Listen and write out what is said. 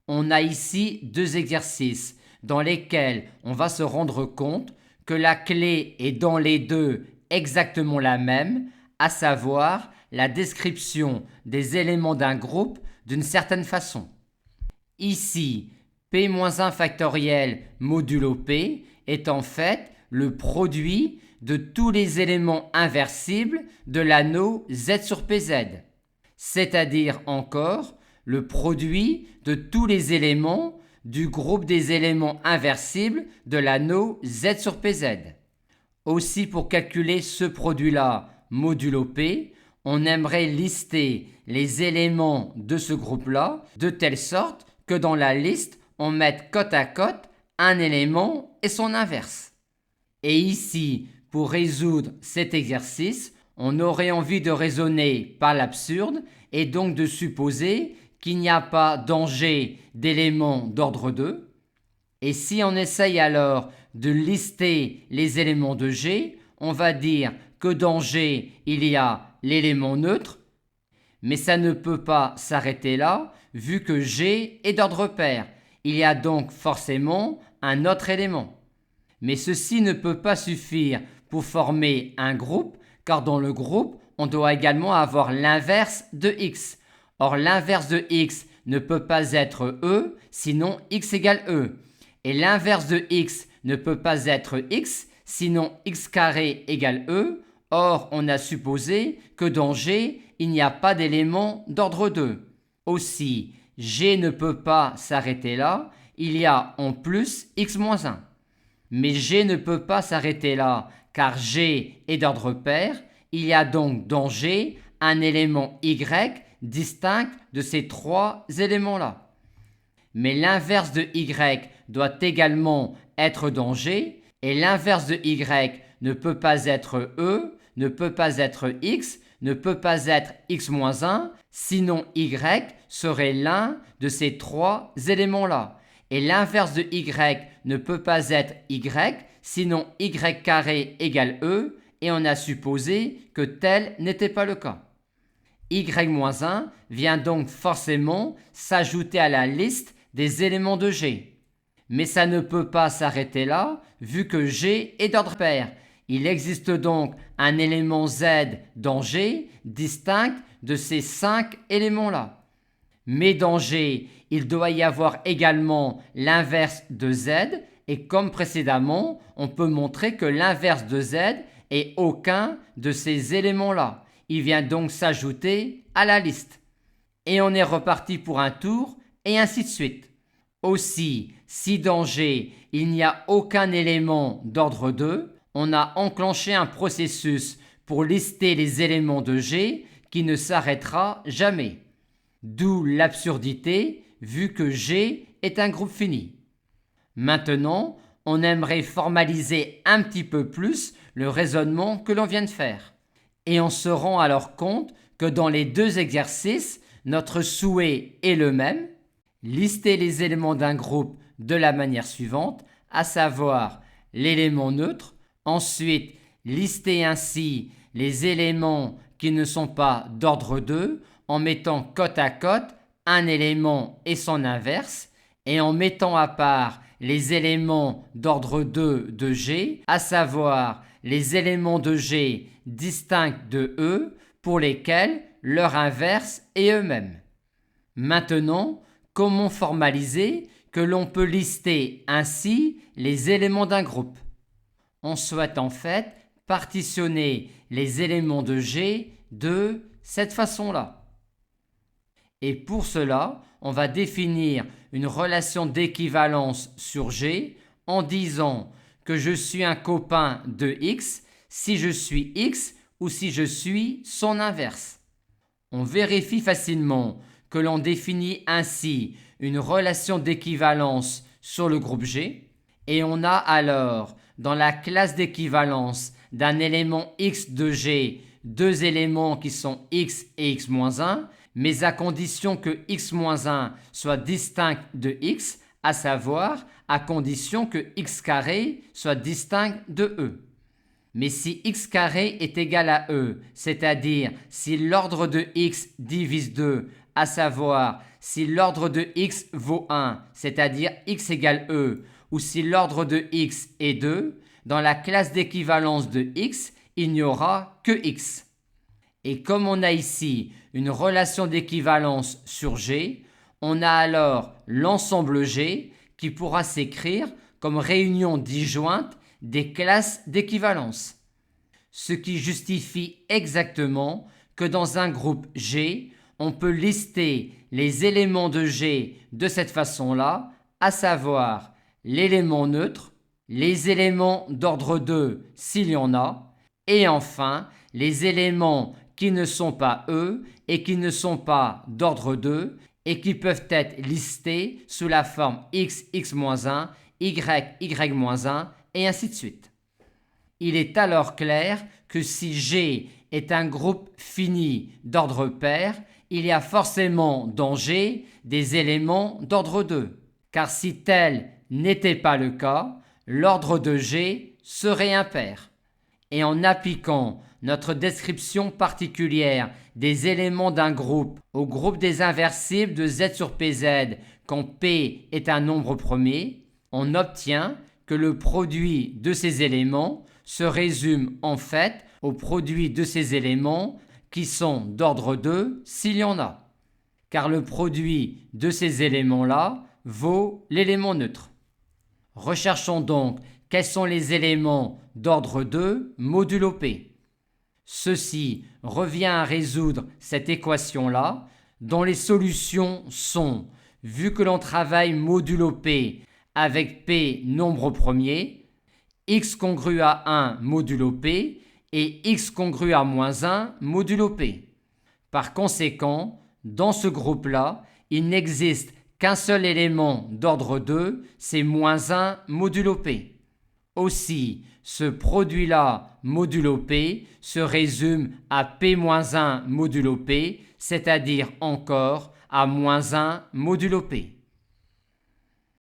on a ici deux exercices dans lesquels on va se rendre compte que la clé est dans les deux exactement la même, à savoir la description des éléments d'un groupe d'une certaine façon. Ici, p-1 factoriel modulo p est en fait le produit de tous les éléments inversibles de l'anneau Z sur PZ, c'est-à-dire encore le produit de tous les éléments du groupe des éléments inversibles de l'anneau Z sur PZ. Aussi, pour calculer ce produit-là modulo P, on aimerait lister les éléments de ce groupe-là de telle sorte que dans la liste, on mette côte à côte un élément et son inverse. Et ici, pour résoudre cet exercice, on aurait envie de raisonner par l'absurde et donc de supposer qu'il n'y a pas dans G d'éléments d'ordre 2. Et si on essaye alors de lister les éléments de G, on va dire que dans G, il y a l'élément neutre, mais ça ne peut pas s'arrêter là, vu que G est d'ordre pair. Il y a donc forcément un autre élément. Mais ceci ne peut pas suffire pour former un groupe, car dans le groupe, on doit également avoir l'inverse de X. Or, l'inverse de X ne peut pas être E, sinon X égale E. Et l'inverse de X ne peut pas être X, sinon X carré égale E. Or, on a supposé que dans G, il n'y a pas d'élément d'ordre 2. Aussi, G ne peut pas s'arrêter là, il y a en plus X-1. Mais G ne peut pas s'arrêter là, car G est d'ordre pair, il y a donc dans G un élément Y distinct de ces trois éléments-là. Mais l'inverse de Y doit également être dans G, et l'inverse de Y ne peut pas être E, ne peut pas être X, ne peut pas être X-1, sinon Y serait l'un de ces trois éléments-là. Et l'inverse de Y ne peut pas être Y, sinon Y carré égale E, et on a supposé que tel n'était pas le cas. Y-1 vient donc forcément s'ajouter à la liste des éléments de G. Mais ça ne peut pas s'arrêter là, vu que G est d'ordre pair. Il existe donc un élément Z dans G distinct de ces 5 éléments-là. Mais dans G, il doit y avoir également l'inverse de Z, et comme précédemment, on peut montrer que l'inverse de Z est aucun de ces éléments-là. Il vient donc s'ajouter à la liste. Et on est reparti pour un tour, et ainsi de suite. Aussi, si dans G, il n'y a aucun élément d'ordre 2, on a enclenché un processus pour lister les éléments de G qui ne s'arrêtera jamais. D'où l'absurdité, vu que G est un groupe fini. Maintenant, on aimerait formaliser un petit peu plus le raisonnement que l'on vient de faire. Et on se rend alors compte que dans les deux exercices, notre souhait est le même, lister les éléments d'un groupe de la manière suivante, à savoir l'élément neutre, ensuite lister ainsi les éléments qui ne sont pas d'ordre 2 en mettant côte à côte un élément et son inverse, et en mettant à part les éléments d'ordre 2 de G, à savoir les éléments de G distincts de E pour lesquels leur inverse est eux-mêmes. Maintenant, comment formaliser que l'on peut lister ainsi les éléments d'un groupe? On souhaite en fait partitionner les éléments de G de cette façon-là. Et pour cela, on va définir une relation d'équivalence sur G en disant que je suis un copain de X si je suis X ou si je suis son inverse. On vérifie facilement que l'on définit ainsi une relation d'équivalence sur le groupe G et on a alors dans la classe d'équivalence d'un élément X de G deux éléments qui sont X et X-1, mais à condition que X-1 soit distinct de X, à savoir à condition que X carré soit distinct de E. Mais si X carré est égal à E, c'est-à-dire si l'ordre de X divise 2 à savoir si l'ordre de x vaut 1, c'est-à-dire x égale e, ou si l'ordre de x est 2, dans la classe d'équivalence de x, il n'y aura que x. Et comme on a ici une relation d'équivalence sur G, on a alors l'ensemble G qui pourra s'écrire comme réunion disjointe des classes d'équivalence. Ce qui justifie exactement que dans un groupe G, on peut lister les éléments de G de cette façon-là, à savoir l'élément neutre, les éléments d'ordre 2 s'il y en a, et enfin les éléments qui ne sont pas E et qui ne sont pas d'ordre 2 et qui peuvent être listés sous la forme x, x-1, y, y-1 et ainsi de suite. Il est alors clair que si G est un groupe fini d'ordre pair, il y a forcément dans G des éléments d'ordre 2, car si tel n'était pas le cas, l'ordre de G serait impair. Et en appliquant notre description particulière des éléments d'un groupe au groupe des inversibles de Z sur PZ quand P est un nombre premier, on obtient que le produit de ces éléments se résume en fait au produit de ces éléments qui sont d'ordre 2 s'il y en a. Car le produit de ces éléments-là vaut l'élément neutre. Recherchons donc quels sont les éléments d'ordre 2 modulo P. Ceci revient à résoudre cette équation-là, dont les solutions sont, vu que l'on travaille modulo P avec P nombre premier, x congru à 1 modulo P et x congru à moins 1 modulo P. Par conséquent, dans ce groupe-là, il n'existe qu'un seul élément d'ordre 2, c'est moins 1 modulo P. Aussi, ce produit-là modulo P se résume à P-1 modulo P, c'est-à-dire encore à moins 1 modulo P.